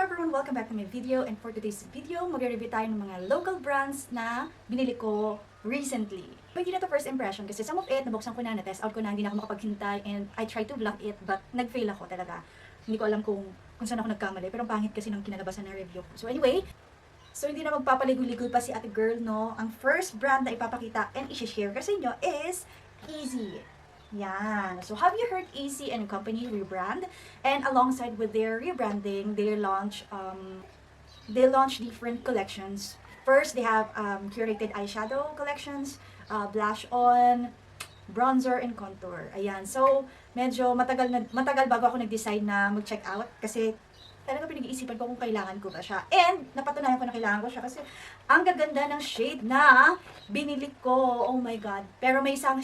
everyone! Welcome back to my video, and for today's video, mag-review tayo ng mga local brands na binili ko recently. Hindi na to first impression kasi some of it, nabuksan ko na, na-test out ko na, hindi na ako makapaghintay, and I tried to vlog it, but nag-fail ako talaga. Hindi ko alam kung saan ako nagkamali, pero pangit kasi ng kinalabasan ng review ko. So anyway, hindi na magpapaligoy-ligoy pa si ate girl, no? Ang first brand na ipapakita and i-share ko sa inyo is Easy. Yan. So, have you heard Easy and Company rebrand? And alongside with their rebranding, they launch different collections. First, they have curated eyeshadow collections, blush on, bronzer, and contour. Ayan. So, medyo matagal bago ako nag-decide na mag-check out kasi talaga pinag-iisipan ko kung kailangan ko ba siya. And napatunayan ko na kailangan ko siya kasi ang gaganda ng shade na binili ko. Oh my God. Pero may isa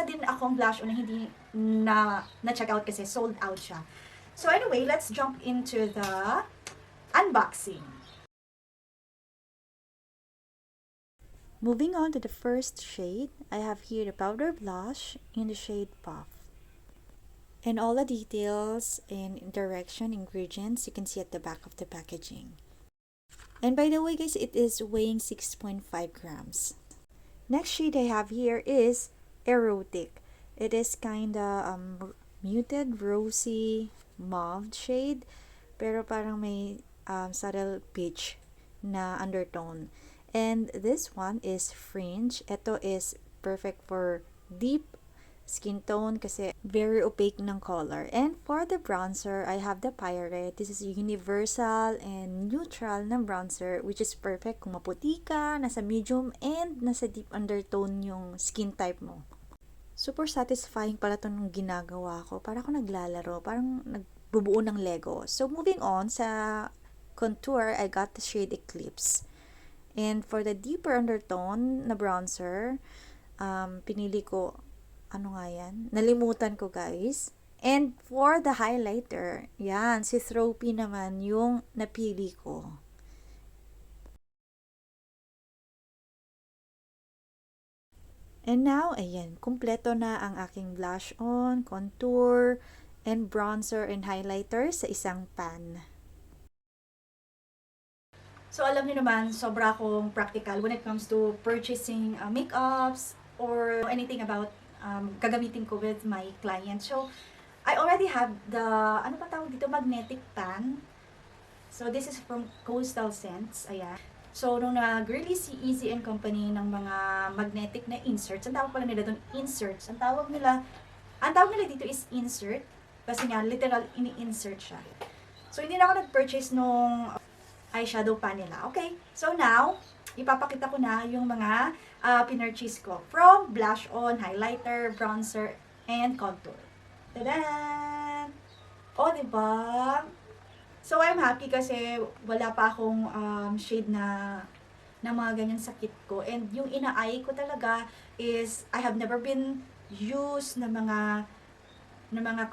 din akong blush on na hindi na-check out kasi sold out siya. So anyway, let's jump into the unboxing. Moving on to the first shade, I have here the powder blush in the shade Puff. And all the details and direction ingredients you can see at the back of the packaging. And by the way guys, it is weighing 6.5 grams. Next shade I have here is Erotic. It is kinda muted rosy mauve shade, pero parang may subtle peach na undertone. And this one is Fringe. Ito is perfect for deep skin tone kasi very opaque ng color. And for the bronzer, I have the Pirate. This is universal and neutral na bronzer, which is perfect kung maputi ka, nasa medium, and nasa deep undertone yung skin type mo. Super satisfying pala itong ginagawa ko. Para ako naglalaro, parang nagbubuo ng Lego. So moving on sa contour, I got the shade Eclipse. And for the deeper undertone na bronzer, pinili ko ano nga yan? Nalimutan ko guys. And for the highlighter, yan, si Thropy naman yung napili ko. And now, ayan, kumpleto na ang aking blush on, contour, and bronzer and highlighter sa isang pan. So alam niyo naman, sobra akong practical when it comes to purchasing makeups or anything about gagamitin ko with my client. So, I already have the, ano pa tawag dito, magnetic pan. So, this is from Coastal Scents. Ayan. So, nung nag-release si Easy and Company ng mga magnetic na inserts, ang tawag pala nila doon, inserts. Ang tawag nila dito is insert. Kasi nga, literal, ini-insert siya. So, hindi na ako nag-purchase nung eyeshadow pan nila. Okay. So, now, ipapakita ko na yung mga pinurchase ko from blush on, highlighter, bronzer, and contour. Tada! O, diba? So, I'm happy kasi wala pa akong shade na mga ganyan sakit ko. And yung ina-eye ko talaga is, I have never been used na mga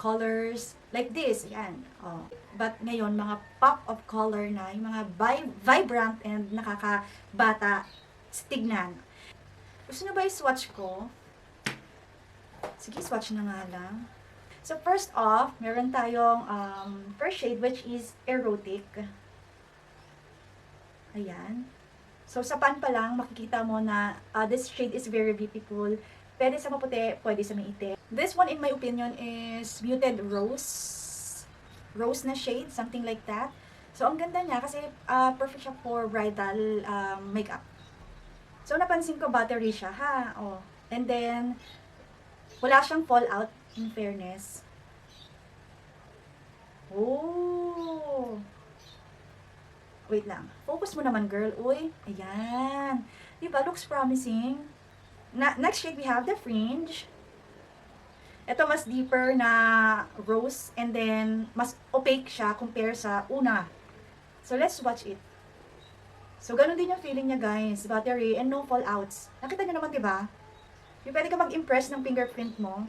colors like this. Yan. Oh. But ngayon, mga pop of color na, yung mga vibrant and nakakabata tignan. Gusto nyo ba i-swatch ko? Sige, swatch na nga lang. So, first off, meron tayong first shade which is Erotic. Ayan. So, sa pan pa lang, makikita mo na this shade is very beautiful. Pwede sa maputi, pwede sa maitim. This one, in my opinion, is muted rose. Rose na shade, something like that. So, ang ganda niya kasi perfect siya for bridal makeup. So, napansin ko battery siya, ha? Oh. And then, wala siyang fallout, in fairness. Oh! Wait lang. Focus mo naman, girl. Uy, ayan. Diba? Looks promising. Next shade, we have the Fringe. Ito mas deeper na rose and then mas opaque siya compare sa una. So, let's watch it. So, ganun din yung feeling niya, guys. Battery and no fallouts. Nakita niyo naman, diba? Yung pwede ka mag-impress ng fingerprint mo.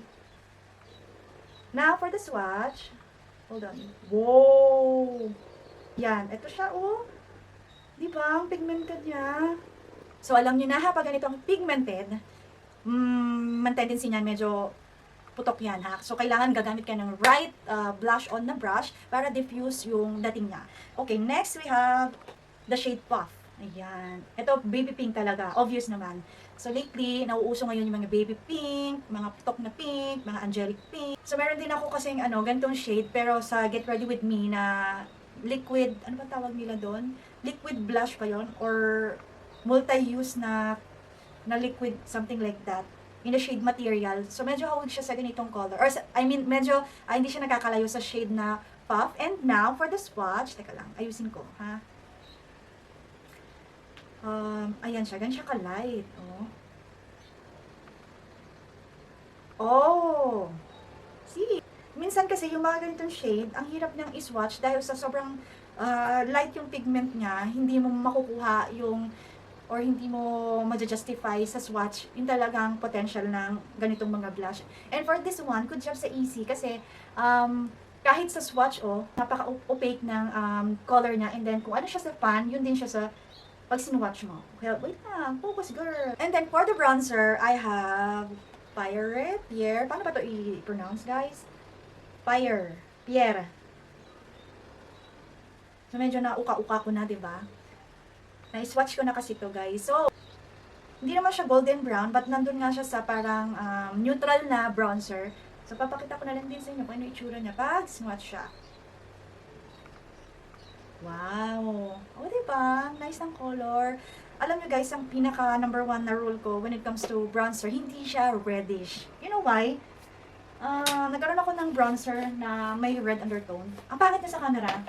Now, for the swatch. Hold on. Wow! Yan. Ito siya, oh. Diba? Ang pigmented niya. So, alam niyo na ha, pag ganito ang pigmented, tendency niyan medyo putok yan ha. So, kailangan gagamit ka ng right blush on na brush para diffuse yung dating niya. Okay, next we have the shade Puff. Ayan. Ito, baby pink talaga. Obvious naman. So, lately, nauuso ngayon yung mga baby pink, mga putok na pink, mga angelic pink. So, meron din ako kasing ganitong shade, pero sa Get Ready With Me na liquid, ano ba tawag nila doon? Liquid blush pa yon or multi-use na liquid, something like that, in the shade material. So, medyo hawag siya sa ganitong color. Or, medyo, hindi siya nakakalayo sa shade na Puff. And now, for the swatch, teka lang, ayusin ko, ha? Ayan siya, ganyan siya ka-light, oh. Oh! See? Minsan kasi yung mga ganitong shade, ang hirap niyang iswatch dahil sa sobrang light yung pigment niya, hindi mo makukuha yung or hindi mo ma-justify sa swatch yung talagang potential ng ganitong mga blush. And for this one, good job sa Easy kasi kahit sa swatch, napaka-opaque ng color niya. And then kung ano siya sa pan, yun din siya sa pag sinwatch mo. Okay, wait lang, focus girl. And then for the bronzer, I have Pierre. Paano ba ito i-pronounce, guys? Pierre. So medyo nauka-uka ko na, 'di ba? Na-swatch ko na kasi to, guys. So hindi naman siya golden brown, but nandun nga siya sa parang neutral na bronzer. So papakita ko na lang din sa inyo kung ano itsura niya pag swatch siya. Wow! O, diba? Nice ang color. Alam nyo guys, ang pinaka number 1 na rule ko when it comes to bronzer, hindi siya reddish. You know why? Nagkaroon ako ng bronzer na may red undertone. Ang pangit niya sa camera,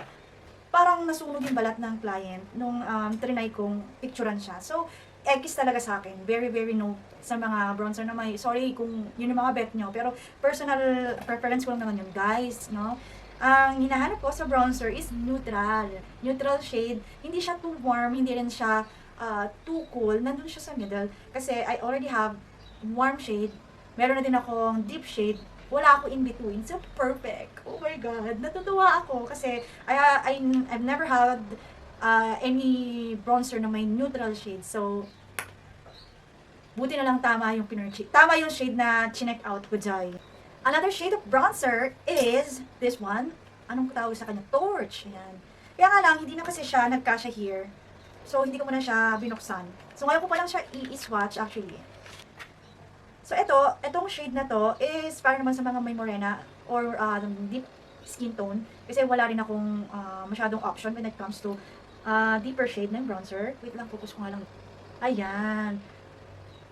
parang nasunog yung balat ng client nung trinay kong picturean siya. So, X talaga sa akin. Very, very no sa mga bronzer na may, sorry kung yun yung mga bet nyo, pero personal preference ko lang naman yun, guys, no? Ang hinahanap ko sa bronzer is neutral. Neutral shade. Hindi siya too warm, hindi rin siya too cool. Nandun siya sa middle. Kasi I already have warm shade. Meron na din akong deep shade. Wala ako in between. So, perfect. Oh my God. Natutuwa ako kasi I've never had any bronzer na may neutral shade. So, buti na lang tama yung pinurchase. Tama yung shade na chinek out ko, Joy. Another shade of bronzer is this one. Anong tawag sa kanya? Torch. Ayan. Kaya nga lang, hindi na kasi siya nagkasya here. So, hindi ko muna siya binuksan. So, ngayon ko pa lang siya i-swatch actually. So, itong shade na to is para naman sa mga may morena or deep skin tone. Kasi wala rin akong masyadong option when it comes to deeper shade ng bronzer. Wait lang, focus ko nga lang. Ayan.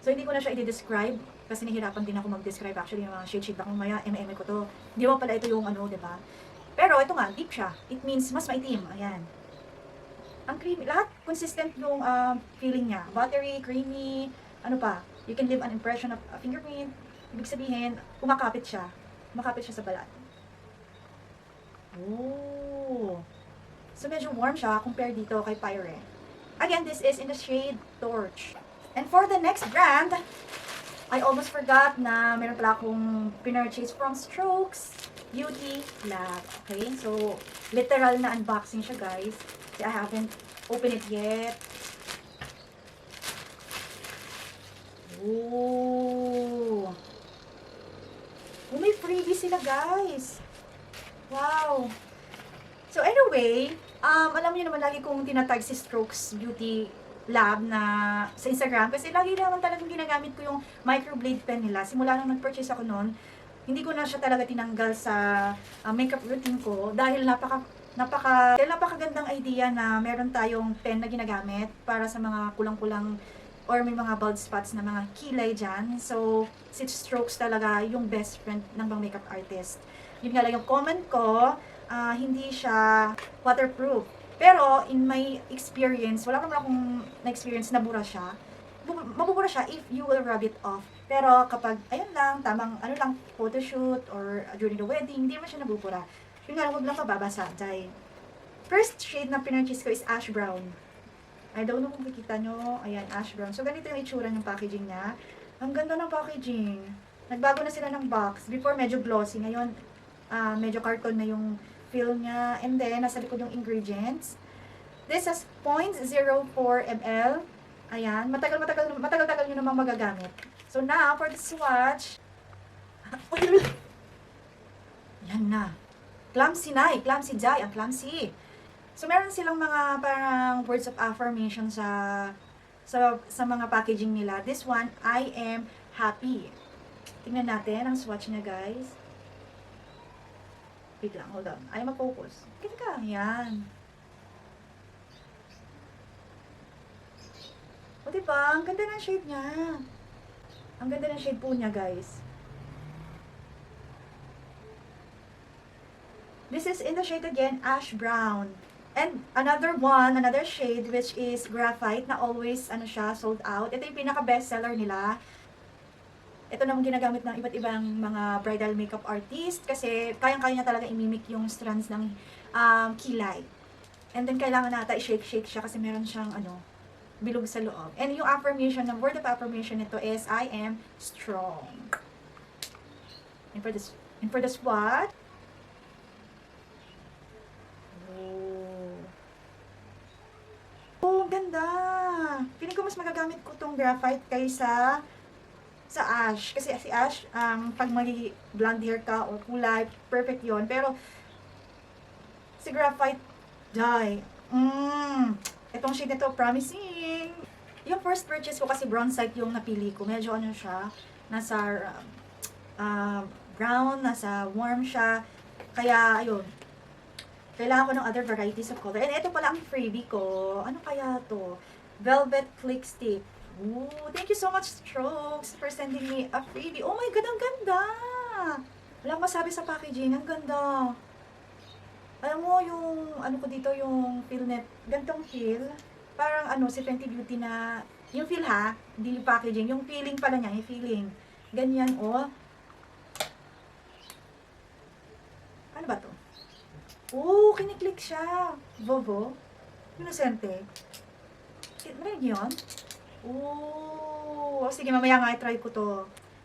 So, hindi ko na siya i-describe kasi nahihirapan din ako mag-describe actually yung mga shade ako maya, MM ko to. Di ba pala ito yung diba? Pero ito nga, deep siya. It means mas maitim. Ayan. Ang creamy. Lahat consistent yung feeling niya. Buttery, creamy, ano pa. You can leave an impression of a fingerprint. Ibig sabihin, kumakapit siya. Kumakapit siya sa balat. Oh. So, medyo warm siya compared dito kay Pyre. Again, this is in the shade Torch. And for the next brand, I almost forgot na meron pala akong pinurchase from Strokes Beauty Lab. Okay? So, literal na unboxing siya, guys. I haven't opened it yet. Ooh. Oh, may freebie sila, guys. Wow. So, anyway, alam niyo naman lagi kong tinatag si Strokes Beauty Lab na sa Instagram kasi lagi naman talagang ginagamit ko yung microblade pen nila. Simula nung nag-purchase ako noon, hindi ko na siya talaga tinanggal sa makeup routine ko dahil napakagandang idea na meron tayong pen na ginagamit para sa mga kulang-kulang or may mga bald spots na mga kilay dyan. So, si Strokes talaga yung best friend ng mga makeup artist. Yun nga lang yung comment ko, hindi siya waterproof. Pero, in my experience, wala naman akong na-experience na bura siya. Mabubura siya if you will rub it off. Pero, kapag, ayun lang, tamang, photoshoot or during the wedding, hindi naman siya nabubura. Yun nga, huwag lang mababasa. Dahil, first shade na pinurchase ko is ash brown. I don't know kung makikita nyo. Ayan, ash brown. So, ganito yung itsura ng packaging niya. Ang ganda ng packaging. Nagbago na sila ng box. Before, medyo glossy. Ngayon, medyo carton na yung feel niya. And then, nasa likod yung ingredients. This is 0.04 ml. Ayan. Matagal nyo namang magagamit. So, now, for the swatch, Yan na. Clumsy na eh. Clumsy Jai. Ang clumsy. So, meron silang mga parang words of affirmation sa mga packaging nila. This one, I am happy. Tingnan natin ang swatch niya, guys. Wait lang, hold on. Ayaw mag-focus. Kita ka. Yan. O, diba? Ang ganda ng shade niya. Ang ganda ng shade po niya, guys. This is in the shade again, ash brown. And another shade, which is graphite, na always, sold out. Ito yung pinaka-bestseller nila. Ito naman ginagamit ng iba't ibang mga bridal makeup artist kasi kayang-kaya niya talaga imimik yung strands ng kilay. And then kailangan nata i-shake-shake siya kasi meron siyang bilog sa loob. And yung affirmation, ng word of affirmation nito is, I am strong. And for the swatch, oh, ganda! Feeling ko mas magagamit ko tong graphite kaysa sa ash. Kasi si ash, pag may blonde hair ka o kulay, perfect yon. Pero, si graphite, dye. Itong shade nito, promising. Yung first purchase ko kasi bronzite yung napili ko. Medyo siya, nasa brown, nasa warm siya. Kaya, ayun. Kailangan ko ng other varieties of color. And ito pala ang freebie ko. Ano kaya to? Velvet Click Stick. Ooh, thank you so much, Strokes, for sending me a freebie. Oh my God, ang ganda! Walang masabi sa packaging, ang ganda. Alam mo, yung, ko dito, yung feel net, gantong feel. Parang, si Fenty Beauty na, yung feel ha, hindi yung packaging, yung feeling pala niya, yung feeling. Ganyan, oh. Ano ba to? Oh, kiniklik siya. Vovo. Inosente. Marinig yun? Oh, sige, mamaya nga i-try ko to.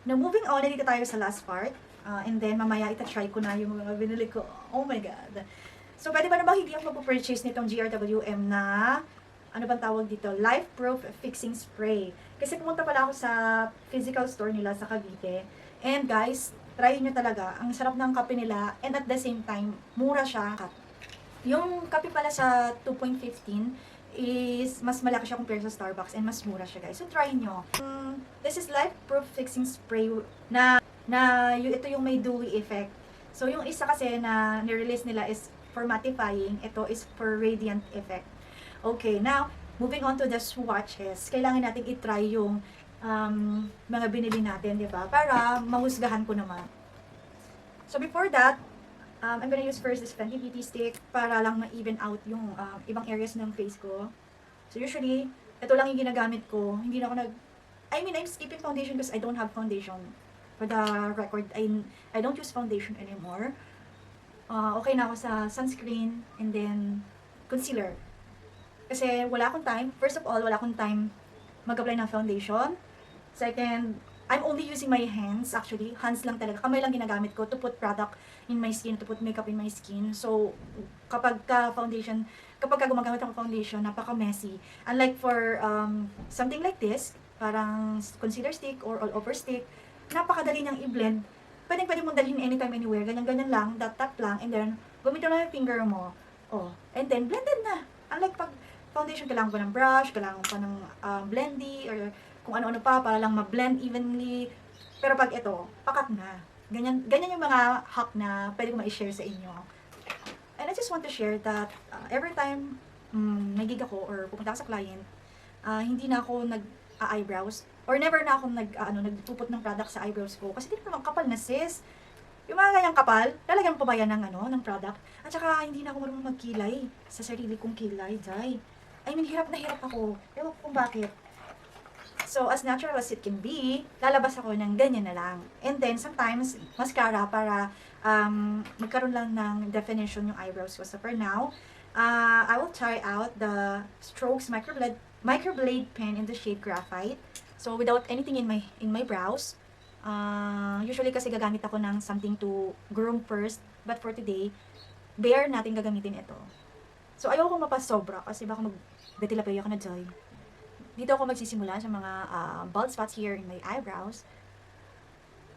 Now, moving on, dito tayo sa last part. And then, mamaya ita-try ko na yung mga binili ko. Oh my God. So, pwede ba na ba hindi ako magpo-purchase nitong GRWM na, ano bang tawag dito? Life Proof Fixing Spray. Kasi pumunta pala ako sa physical store nila sa Cavite. And guys, try nyo talaga. Ang sarap ng kape nila. And at the same time, mura siya. Yung kape pala sa 2.15 is mas malaki siya compare sa Starbucks and mas mura siya, guys. So, try nyo. This is Life Proof Fixing Spray na ito yung may dewy effect. So, yung isa kasi na nirelease nila is for mattifying. Ito is for radiant effect. Okay, now, moving on to the swatches. Kailangan natin i-try yung mga binili natin, di ba? Para mahusgahan ko naman. So, before that, I'm gonna use first this Fenty Beauty stick para lang ma-even out yung ibang areas ng face ko. So, usually, ito lang yung ginagamit ko. Hindi na ako I'm skipping foundation because I don't have foundation. For the record, I don't use foundation anymore. Okay na ako sa sunscreen and then concealer. Kasi wala akong time. First of all, wala akong time mag-apply ng foundation. Second, I'm only using my hands, actually. Hands lang talaga. Kamay lang ginagamit ko to put product in my skin, to put makeup in my skin. So, kapag gumagamit ako foundation, napaka-messy. Unlike for something like this, parang concealer stick or all-over stick, napakadali niyang i-blend. Pwede mong dalhin anytime, anywhere. Ganyan-ganyan lang, tap lang, and then, gamitin lang yung finger mo. Oh, and then, blended na. Unlike pag foundation, kailangan pa ng brush, kailangan pa ng blendy, or kung ano-ano pa, para lang ma-blend evenly. Pero pag ito, pakat na. Ganyan yung mga hack na pwede ko ma-share sa inyo. And I just want to share that every time may gig ako or pupunta ako sa client, hindi na ako nag-eyebrows or never na ako nagpuput ng product sa eyebrows ko. Kasi hindi naman kapal na, sis. Yung mga ganyang kapal, talagang pabayan ng product. At saka, hindi na ako marunong magkilay sa sarili kong kilay, Jai. Hirap na hirap ako. Ewan ko kung bakit. So, as natural as it can be, lalabas ako ng ganyan na lang. And then, sometimes, mascara para magkaroon lang ng definition yung eyebrows ko. So, for now, I will try out the Strokes microblade pen in the shade Graphite. So, without anything in my brows. Usually kasi gagamit ako ng something to groom first. But for today, bare natin gagamitin ito. So, ayoko mapasobra kasi baka mag-detilapeya ka na, Joy. Dito ako magsisimula sa mga bald spots here in my eyebrows.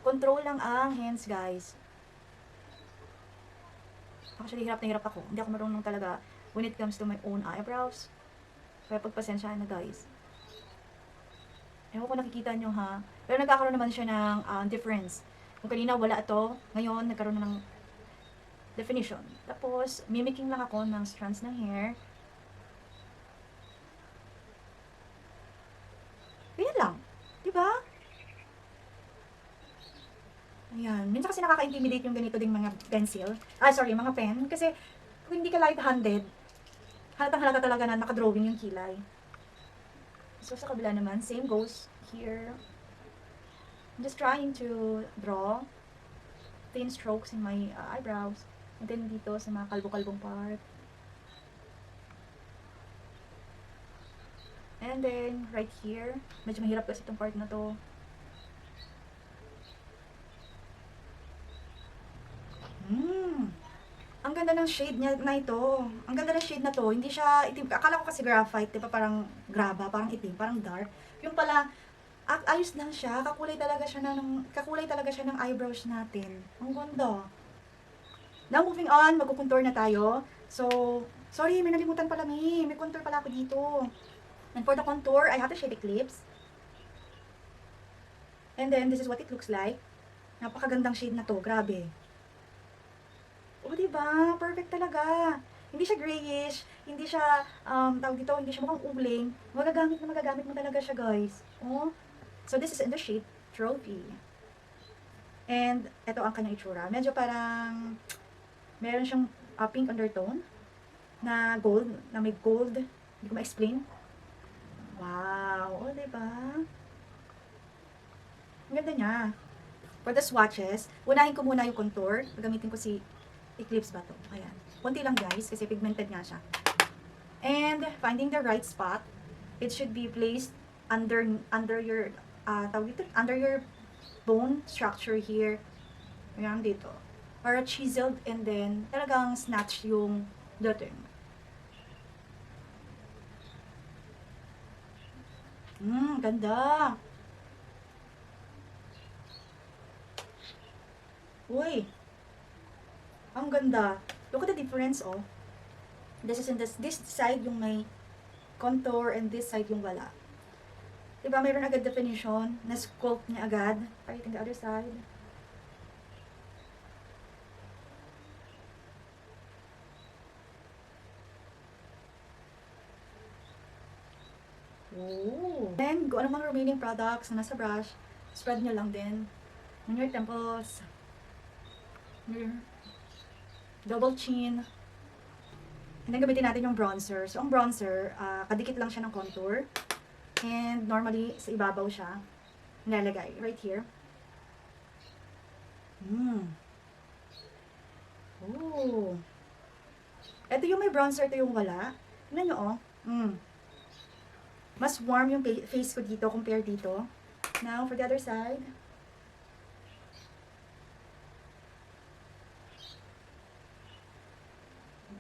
Control lang ang hands, guys. Actually, hirap na hirap ako. Hindi ako marunong talaga when it comes to my own eyebrows. Kaya pagpasensyaan na, guys. Ewan ko nakikita nyo, ha? Pero nagkakaroon naman siya ng difference. Kung kanina wala ito, ngayon nagkaroon na ng definition. Tapos, mimicking lang ako ng strands ng hair. Ganyan lang. Diba? Ayan. Minsan kasi nakaka-intimidate yung ganito ding mga pencil. Mga pen. Kasi, kung hindi ka light-handed, halatang halata talaga na nakadrawing yung kilay. So, sa kabila naman, same goes here. I'm just trying to draw thin strokes in my eyebrows. And then dito sa mga kalbo-kalbong part. And then, right here, medyo mahirap kasi itong part na to. Ang ganda ng shade niya na ito. Ang ganda ng shade na to. Hindi siya itim. Akala ko kasi graphite, di ba? Parang graba, parang itim, parang dark. Yung pala, ayos lang siya. Kakulay talaga siya ng eyebrows natin. Ang ganda. Now, moving on, magkukontour na tayo. So, sorry, may nalimutan pala may contour pala ako dito. And for the contour, I have the Shade Eclipse. And then, this is what it looks like. Napakagandang shade na to. Grabe. O, diba? Perfect talaga. Hindi siya grayish. Hindi siya, hindi siya mukhang uling. Magagamit mo talaga siya, guys. Oh. So, this is in the shade Trophy. And, ito ang kanyang itsura. Medyo parang, meron siyang pink undertone na gold, na may gold. Hindi ko ma-explain. Wow! O, diba? Ang ganda niya. For the swatches, unahin ko muna yung contour. Gagamitin ko si Eclipse ba to? Ayan. Kunti lang, guys, kasi pigmented nga siya. And, finding the right spot, it should be placed under your, under your bone structure here. Ayan, dito. Para chiseled and then, talagang snatch yung dating. Ganda. Uy. Ang ganda. Look at the difference, oh. This is in this side yung may contour and this side yung wala. Diba, mayroon agad definition, na-sculpt niya agad. Right, in the other side. Oh. Then, kung ano mga remaining products na nasa brush, spread nyo lang din on your temples, your double chin. And then, gamitin natin yung bronzer. So, ang bronzer, kadikit lang siya ng contour. And, normally, sa ibabaw siya nilalagay. Right here. Oh. Ito yung may bronzer, ito yung wala. Tignan nyo, oh. Mas warm yung face ko dito compare dito. Now, for the other side.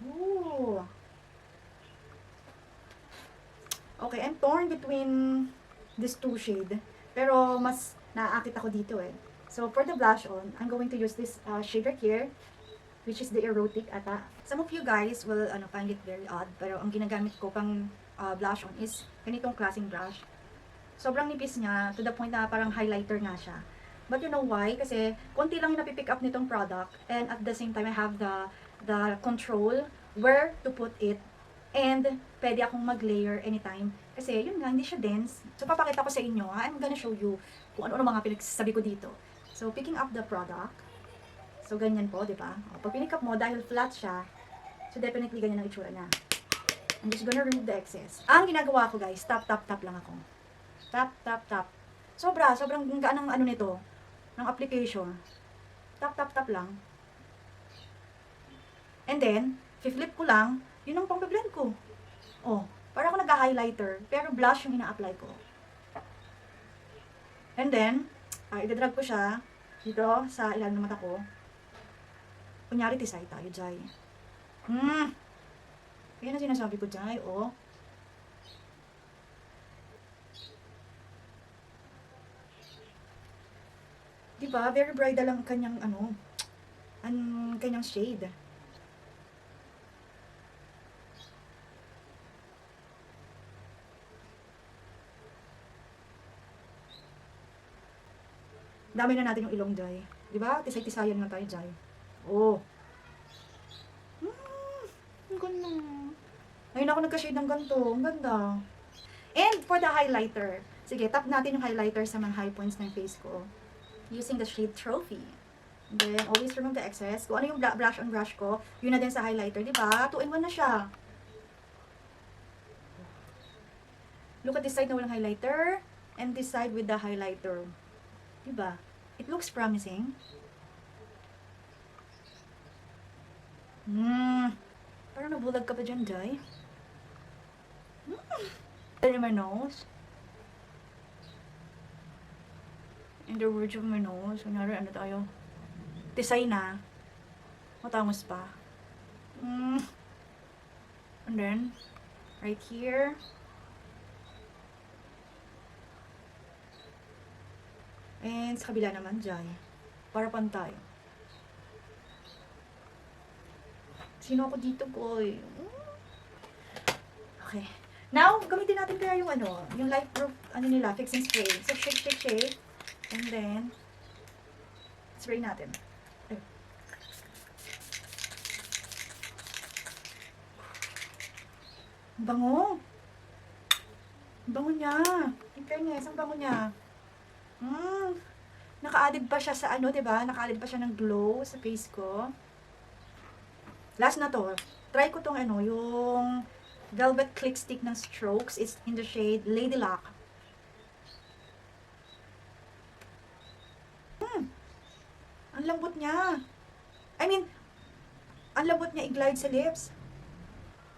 Ooh. Okay, I'm torn between these two shade. Pero, mas naaakit ako dito eh. So, for the blush on, I'm going to use this shade right here, which is the Erotic ata. Some of you guys will find it very odd, pero ang ginagamit ko pang blush on is ganitong klaseng brush. Sobrang nipis niya, to the point na parang highlighter nga siya. But you know why? Kasi konti lang yung napipick up nitong product, and at the same time, I have the control where to put it, and pwede akong mag-layer anytime. Kasi yun nga, hindi siya dense. So papakita ko sa inyo, I'm gonna show you kung ano-ano mga pinagsasabi ko dito. So picking up the product, so ganyan po, di ba? Pag pinick up mo, dahil flat siya, so definitely ganyan ang itsura niya. I'm just gonna remove the excess. Ang ginagawa ko, guys, tap lang ako. Tap. Sobrang gaan ng nito, ng application. Tap lang. And then, flip ko lang, yun ang pang-blend ko. Oh, para ako nag-highlighter, pero blush yung ina-apply ko. And then, idadrag ko siya dito sa ilalim ng mata ko. Kunyari, tisay tayo, Jai. Yan ang sinasabi ko, Jai, oh. Diba? Very bridal ang kanyang, ang kanyang shade. Dami na natin yung ilong, Jai. Diba? Tisay-tisayan na tayo, Jai. Oh. Ang ganda. Ngayon ako nagka-shade ng ganito. Ang ganda. And for the highlighter. Sige, tap natin yung highlighter sa mga high points ng face ko. Using the shade Trophy. And then, always remove the excess. Kung ano yung blush on brush ko, yun na din sa highlighter. Diba? 2-in-1 na siya. Look at this side na walang highlighter. And this side with the highlighter. Diba? It looks promising. Parang nabulag ka pa dyan, Jai. In my nose. In the verge of my nose. Kunyari, ano tayo? Tisay na. Matangos pa. And then, right here. And sa kabila naman, Jai. Para pantay. Sino ako dito, boy? Okay. Now, gamitin natin kaya yung yung light proof, nila, fixing spray. So, shake. And then, spray natin. Ay. Bango. Bango niya. In fairness, ang bango niya. Naka-added pa siya sa diba? Naka-added pa siya ng glow sa face ko. Last na to. Try ko tong yung Velvet Click Stick ng Strokes. It's in the shade Lady Luck. Ang lambot niya. I mean, ang lambot niya i-glide sa lips.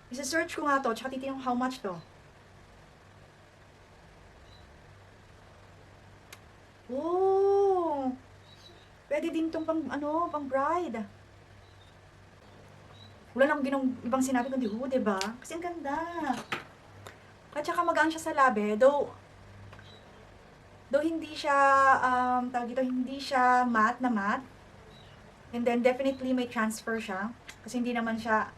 Isa-search ko nga to, tsaka titignan how much to. Oh! Pwede din tong pang bride. Wala lang ibang sinabi kundi diba? Kasi ang ganda. At saka magaan siya sa labi, though hindi siya, hindi siya matte na matte. And then definitely may transfer siya. Kasi hindi naman siya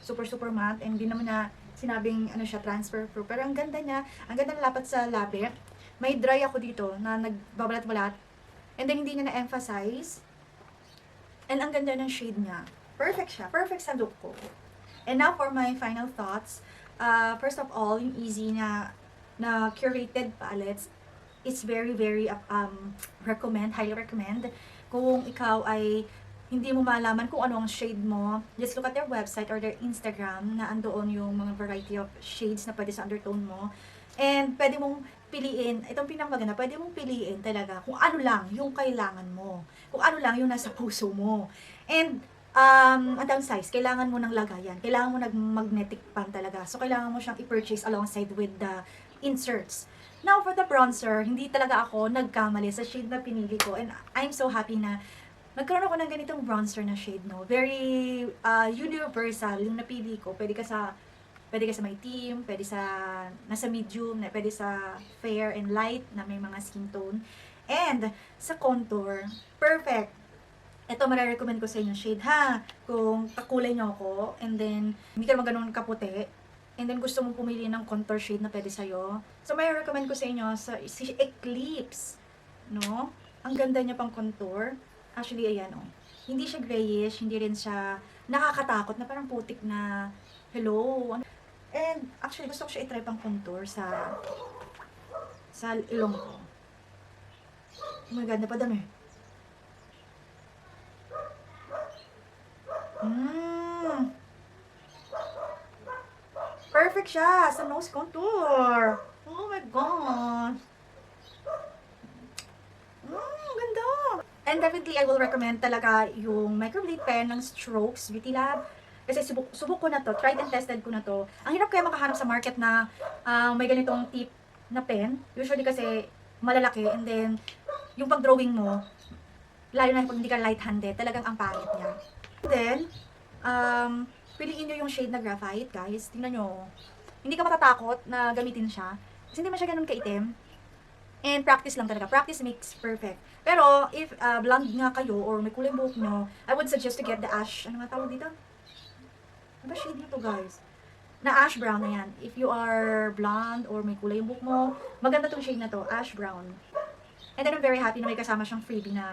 super matte. And hindi naman na sinabing siya transfer proof. Pero ang ganda niya, ang ganda nalapat sa labi. May dry ako dito na nagbabalat-balat. And then hindi niya na-emphasize. And ang ganda ng shade niya. Perfect siya. Perfect sa look ko. And now for my final thoughts. First of all, yung easy na curated palettes. It's very highly recommend. Kung ikaw ay hindi mo malaman kung ano ang shade mo, just look at their website or their Instagram na andoon yung mga variety of shades na pwede sa undertone mo. And pwede mong piliin, itong pinakamaganda, pwede mong piliin talaga kung ano lang yung kailangan mo. Kung ano lang yung nasa puso mo. And ang downsize, kailangan mo ng lagayan. Kailangan mo magnetic pan talaga. So, kailangan mo siyang i-purchase alongside with the inserts. Now, for the bronzer, hindi talaga ako nagkamali sa shade na pinili ko. And I'm so happy na nagkaroon ako ng ganitong bronzer na shade, no? Very universal yung napili ko. Pwede ka sa my team, pwede sa nasa medium, pwede sa fair and light na may mga skin tone. And sa contour, perfect. Ito, marirecommend ko sa inyo shade, ha? Kung kakulay nyo ako, and then hindi ka naman ganun kaputi, and then gusto mong pumili ng contour shade na pwede sa'yo. So, may recommend ko sa inyo si Eclipse. No? Ang ganda niya pang contour. Actually, ayan, Hindi siya grayish, hindi rin siya nakakatakot na parang putik na hello. And, actually, gusto ko siya i-try pang contour sa ilong ko. Oh my God, napadami. Perfect siya sa nose contour. Oh my God. Ganda. And definitely, I will recommend talaga yung microblade pen ng Strokes Beauty Lab. Kasi subok ko na to, tried and tested ko na to. Ang hirap kaya makahanap sa market na may ganitong tip na pen. Usually kasi malalaki, and then yung pag-drawing mo, lalo na pag hindi ka light-handed, talagang ang pangit niya. And then, piliin nyo yung shade na graphite, guys. Tingnan nyo. Hindi ka matatakot na gamitin siya. Kasi hindi man siya ganun kaitim. And practice lang talaga. Practice makes perfect. Pero, if blonde nga kayo or may kulay buhok nyo, I would suggest to get the ash, ano nga tawag dito? Ano ba shade nito, guys? Na ash brown na yan. If you are blonde or may kulay yung buhok mo, maganda tong shade na to, ash brown. And then I'm very happy na may kasama siyang freebie na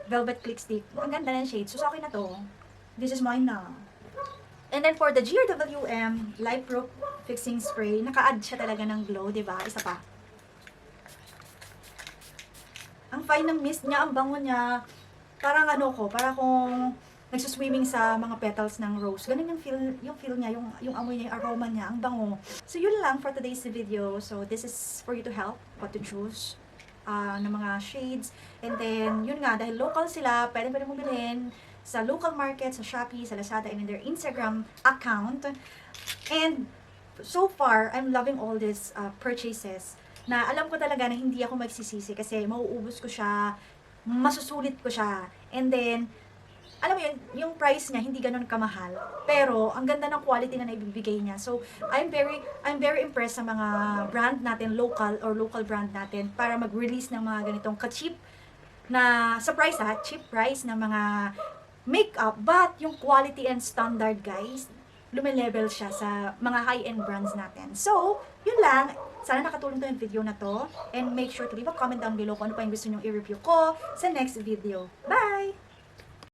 velvet click stick. Ang ganda ng shade. So, sa akin na to. This is mine na. And then for the GRWM Light Proof Fixing Spray, naka-add siya talaga ng glow, diba? Isa pa. Ang fine ng mist niya, ang bango niya. Parang ano ko, para kung nagsuswimming sa mga petals ng rose. Ganun yung feel niya, yung amoy niya, yung aroma niya, ang bango. So yun lang for today's video. So this is for you to help what to choose ng mga shades. And then, yun nga, dahil local sila, pwede mong bilhin sa local market, sa Shopee, sa Lazada, and in their Instagram account. And so far, I'm loving all these purchases na alam ko talaga na hindi ako magsisisi kasi mauubos ko siya, masusulit ko siya. And then, alam mo yun, yung price niya hindi ganoon kamahal. Pero, ang ganda ng quality na naibibigay niya. So, I'm very impressed sa mga brand natin, local brand natin, para mag-release ng mga ganitong ka-cheap na, sa price cheap price na mga makeup. But, yung quality and standard, guys, lumilevel siya sa mga high-end brands natin. So, yun lang. Sana nakatulong to yung video na to. And make sure to leave a comment down below kung ano pa yung gusto nyong i-review ko sa next video. Bye!